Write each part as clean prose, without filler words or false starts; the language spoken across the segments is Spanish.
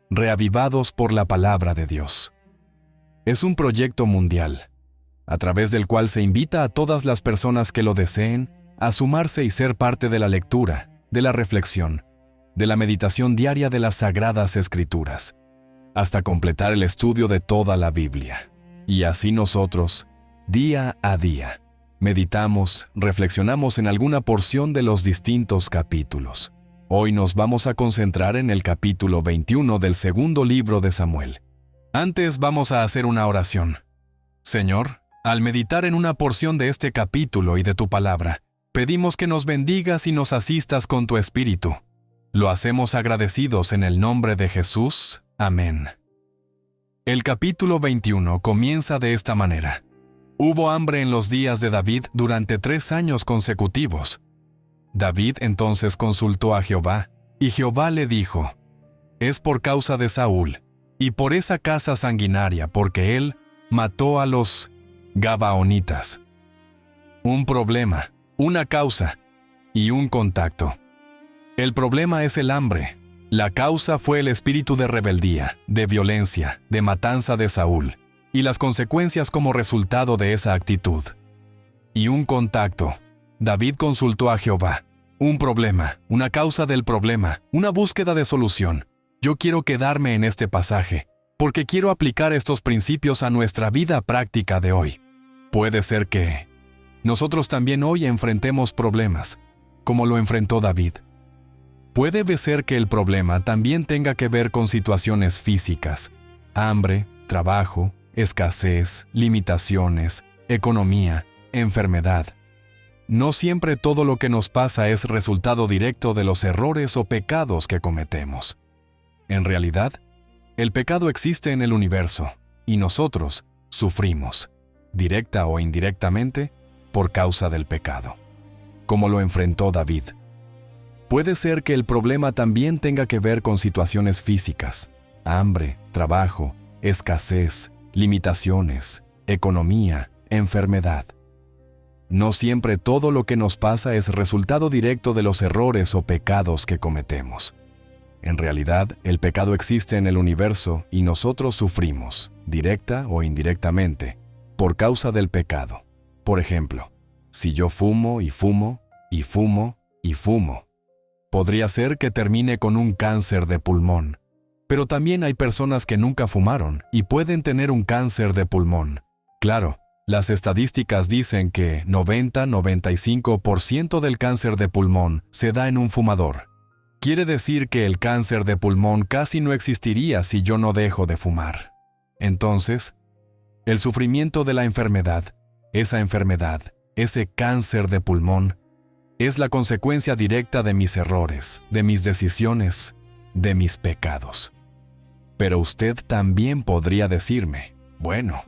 Reavivados por la palabra de Dios. Es un proyecto mundial, a través del cual se invita a todas las personas que lo deseen a sumarse y ser parte de la lectura, de la reflexión, de la meditación diaria de las Sagradas Escrituras, hasta completar el estudio de toda la Biblia. Y así nosotros, día a día, meditamos, reflexionamos en alguna porción de los distintos capítulos. Hoy nos vamos a concentrar en el capítulo 21 del segundo libro de Samuel. Antes vamos a hacer una oración. Señor, al meditar en una porción de este capítulo y de tu palabra, pedimos que nos bendigas y nos asistas con tu Espíritu. Lo hacemos agradecidos en el nombre de Jesús. Amén. El capítulo 21 comienza de esta manera. Hubo hambre en los días de David durante 3 años consecutivos. David entonces consultó a Jehová, y Jehová le dijo: es por causa de Saúl, y por esa casa sanguinaria, porque él mató a los Gabaonitas. Un problema, una causa y un contacto. El problema es el hambre. La causa fue el espíritu de rebeldía, de violencia, de matanza de Saúl, y las consecuencias como resultado de esa actitud. Y un contacto. David consultó a Jehová. Un problema, una causa del problema, una búsqueda de solución. Yo quiero quedarme en este pasaje, porque quiero aplicar estos principios a nuestra vida práctica de hoy. Puede ser que nosotros también hoy enfrentemos problemas, como lo enfrentó David. Puede ser que el problema también tenga que ver con situaciones físicas, hambre, trabajo, escasez, limitaciones, economía, enfermedad. No siempre todo lo que nos pasa es resultado directo de los errores o pecados que cometemos. En realidad, el pecado existe en el universo, y nosotros sufrimos, directa o indirectamente, por causa del pecado, como lo enfrentó David. Puede ser que el problema también tenga que ver con situaciones físicas, hambre, trabajo, escasez, limitaciones, economía, enfermedad. No siempre todo lo que nos pasa es resultado directo de los errores o pecados que cometemos. En realidad, el pecado existe en el universo y nosotros sufrimos, directa o indirectamente, por causa del pecado. Por ejemplo, si yo fumo y fumo y fumo y fumo, podría ser que termine con un cáncer de pulmón. Pero también hay personas que nunca fumaron y pueden tener un cáncer de pulmón. Claro, las estadísticas dicen que 90-95% del cáncer de pulmón se da en un fumador. Quiere decir que el cáncer de pulmón casi no existiría si yo no dejo de fumar. Entonces, el sufrimiento de la enfermedad, ese cáncer de pulmón, es la consecuencia directa de mis errores, de mis decisiones, de mis pecados. Pero usted también podría decirme, bueno,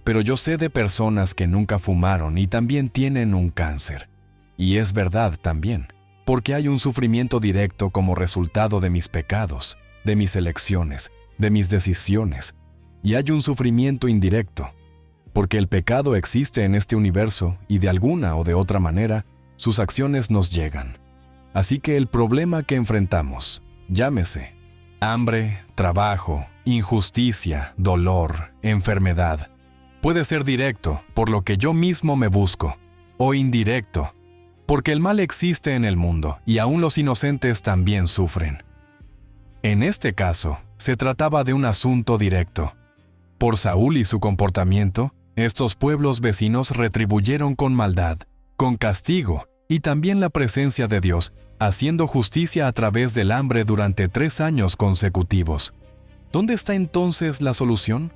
pero yo sé de personas que nunca fumaron y también tienen un cáncer. Y es verdad también, porque hay un sufrimiento directo como resultado de mis pecados, de mis elecciones, de mis decisiones, y hay un sufrimiento indirecto, porque el pecado existe en este universo y de alguna o de otra manera, sus acciones nos llegan. Así que el problema que enfrentamos, llámese hambre, trabajo, injusticia, dolor, enfermedad, puede ser directo, por lo que yo mismo me busco, o indirecto, porque el mal existe en el mundo y aún los inocentes también sufren. En este caso, se trataba de un asunto directo. Por Saúl y su comportamiento, estos pueblos vecinos retribuyeron con maldad, con castigo y también la presencia de Dios, haciendo justicia a través del hambre durante 3 años consecutivos. ¿Dónde está entonces la solución?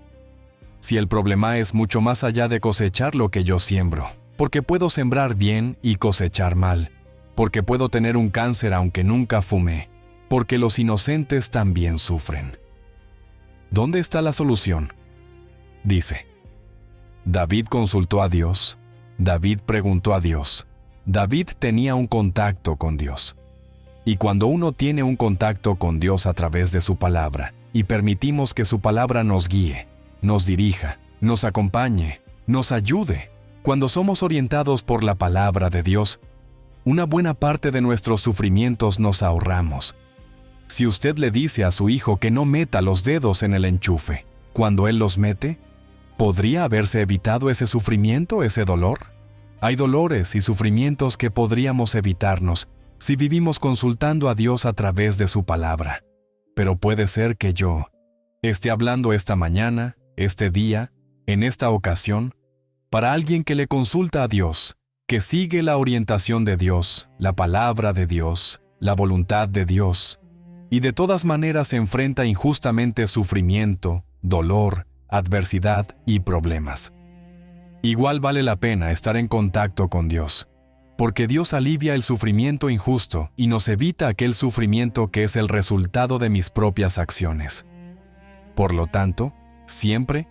Si el problema es mucho más allá de cosechar lo que yo siembro, porque puedo sembrar bien y cosechar mal, porque puedo tener un cáncer aunque nunca fumé, porque los inocentes también sufren. ¿Dónde está la solución? Dice, David consultó a Dios, David preguntó a Dios, David tenía un contacto con Dios. Y cuando uno tiene un contacto con Dios a través de su palabra, y permitimos que su palabra nos guíe, nos dirija, nos acompañe, nos ayude, cuando somos orientados por la palabra de Dios, una buena parte de nuestros sufrimientos nos ahorramos. Si usted le dice a su hijo que no meta los dedos en el enchufe, cuando él los mete, ¿podría haberse evitado ese sufrimiento, ese dolor? Hay dolores y sufrimientos que podríamos evitarnos si vivimos consultando a Dios a través de su palabra. Pero puede ser que yo esté hablando esta mañana, este día, en esta ocasión, para alguien que le consulta a Dios, que sigue la orientación de Dios, la palabra de Dios, la voluntad de Dios, y de todas maneras enfrenta injustamente sufrimiento, dolor, adversidad y problemas. Igual vale la pena estar en contacto con Dios, porque Dios alivia el sufrimiento injusto y nos evita aquel sufrimiento que es el resultado de mis propias acciones. Por lo tanto, siempre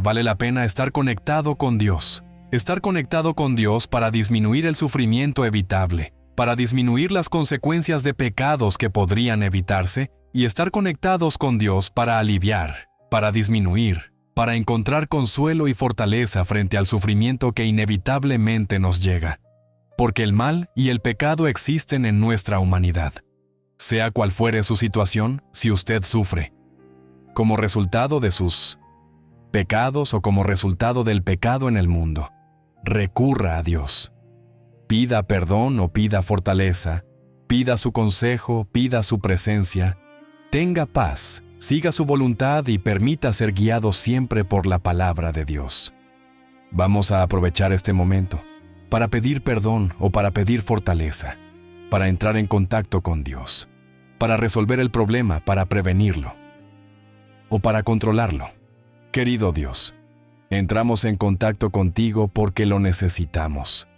vale la pena estar conectado con Dios. Estar conectado con Dios para disminuir el sufrimiento evitable, para disminuir las consecuencias de pecados que podrían evitarse, y estar conectados con Dios para aliviar, para disminuir, para encontrar consuelo y fortaleza frente al sufrimiento que inevitablemente nos llega. Porque el mal y el pecado existen en nuestra humanidad. Sea cual fuere su situación, si usted sufre, como resultado de sus pecados o como resultado del pecado en el mundo, recurra a Dios. Pida perdón o pida fortaleza, pida su consejo, pida su presencia, tenga paz, siga su voluntad y permita ser guiado siempre por la palabra de Dios. Vamos a aprovechar este momento para pedir perdón o para pedir fortaleza, para entrar en contacto con Dios, para resolver el problema, para prevenirlo o para controlarlo. Querido Dios, entramos en contacto contigo porque lo necesitamos.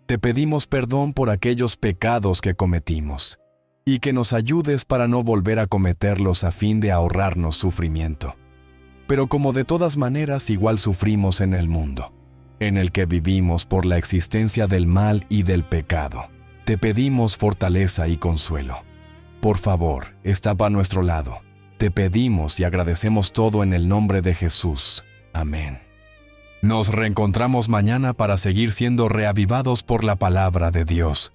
Te pedimos perdón por aquellos pecados que cometimos y que nos ayudes para no volver a cometerlos a fin de ahorrarnos sufrimiento. Pero como de todas maneras igual sufrimos en el mundo, en el que vivimos por la existencia del mal y del pecado, te pedimos fortaleza y consuelo. Por favor, está a nuestro lado. Te pedimos y agradecemos todo en el nombre de Jesús. Amén. Nos reencontramos mañana para seguir siendo reavivados por la palabra de Dios.